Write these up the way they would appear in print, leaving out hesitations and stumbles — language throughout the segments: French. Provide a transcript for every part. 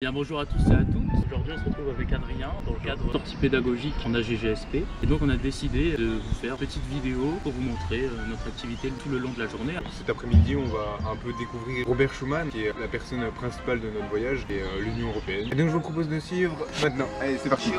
Bien, bonjour à tous et à toutes. Aujourd'hui on se retrouve avec Adrien dans le cadre de sortie pédagogique en AGGSP. Et donc on a décidé de vous faire une petite vidéo pour vous montrer notre activité tout le long de la journée. Cet après-midi on va un peu découvrir Robert Schuman qui est la personne principale de notre voyage et l'Union Européenne. Et donc je vous propose de suivre maintenant. Allez, c'est parti.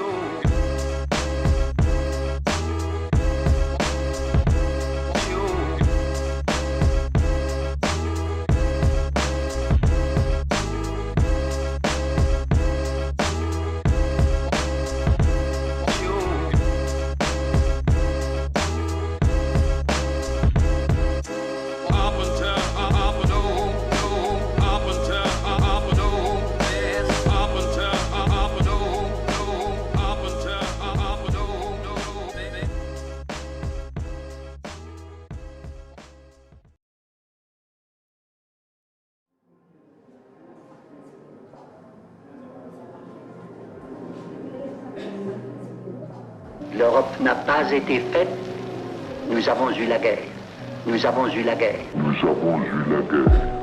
L'Europe n'a pas été faite, nous avons eu la guerre. Nous avons eu la guerre. Nous avons eu la guerre.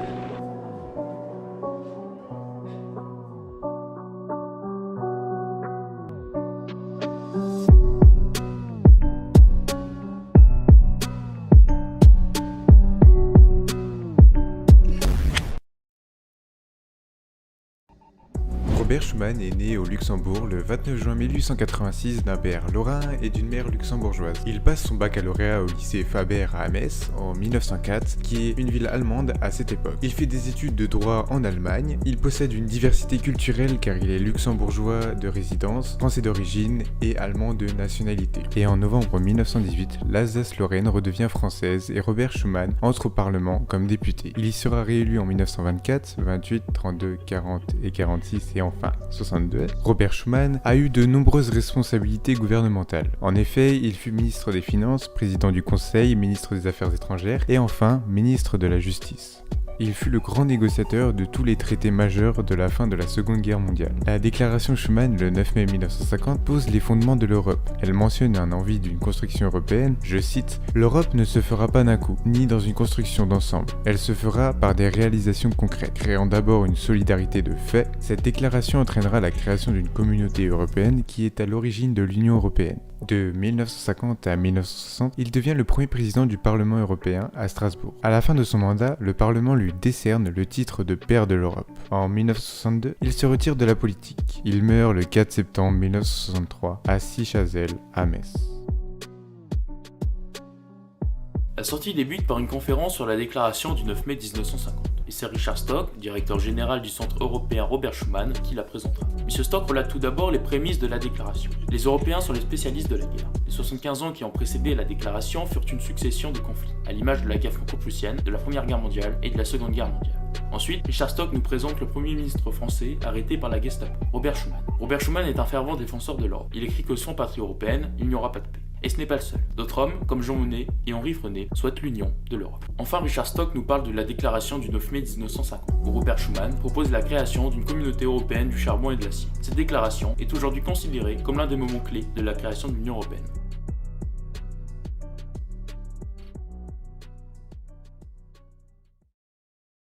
Robert Schuman est né au Luxembourg le 29 juin 1886 d'un père lorrain et d'une mère luxembourgeoise. Il passe son baccalauréat au lycée Faber à Metz en 1904, qui est une ville allemande à cette époque. Il fait des études de droit en Allemagne. Il possède une diversité culturelle car il est luxembourgeois de résidence, français d'origine et allemand de nationalité. Et en novembre 1918, l'Alsace-Lorraine redevient française et Robert Schuman entre au Parlement comme député. Il y sera réélu en 1924, 28, 32, 40 et 46 et enfin 62, Robert Schuman a eu de nombreuses responsabilités gouvernementales. En effet, il fut ministre des Finances, président du Conseil, ministre des Affaires étrangères et enfin ministre de la Justice. Il fut le grand négociateur de tous les traités majeurs de la fin de la Seconde Guerre mondiale. La déclaration Schuman, le 9 mai 1950, pose les fondements de l'Europe. Elle mentionne un envie d'une construction européenne, je cite, « L'Europe ne se fera pas d'un coup, ni dans une construction d'ensemble. Elle se fera par des réalisations concrètes, créant d'abord une solidarité de fait. Cette déclaration entraînera la création d'une communauté européenne qui est à l'origine de l'Union européenne. » De 1950 à 1960, il devient le premier président du Parlement européen à Strasbourg. À la fin de son mandat, le Parlement lui décerne le titre de père de l'Europe. En 1962, il se retire de la politique. Il meurt le 4 septembre 1963 à Sichazel, à Metz. La sortie débute par une conférence sur la déclaration du 9 mai 1950. Et c'est Richard Stock, directeur général du Centre européen Robert Schuman, qui la présentera. M. Stock relate tout d'abord les prémices de la déclaration. Les Européens sont les spécialistes de la guerre. Les 75 ans qui ont précédé la déclaration furent une succession de conflits, à l'image de la guerre franco-prussienne, de la Première Guerre mondiale et de la Seconde Guerre mondiale. Ensuite, Richard Stock nous présente le premier ministre français arrêté par la Gestapo, Robert Schuman. Robert Schuman est un fervent défenseur de l'Europe. Il écrit que sans patrie européenne, il n'y aura pas de paix. Et ce n'est pas le seul. D'autres hommes, comme Jean Monnet et Henri Frenay, souhaitent l'union de l'Europe. Enfin, Richard Stock nous parle de la déclaration du 9 mai 1950, où Robert Schuman propose la création d'une communauté européenne du charbon et de l'acier. Cette déclaration est aujourd'hui considérée comme l'un des moments clés de la création de l'Union européenne.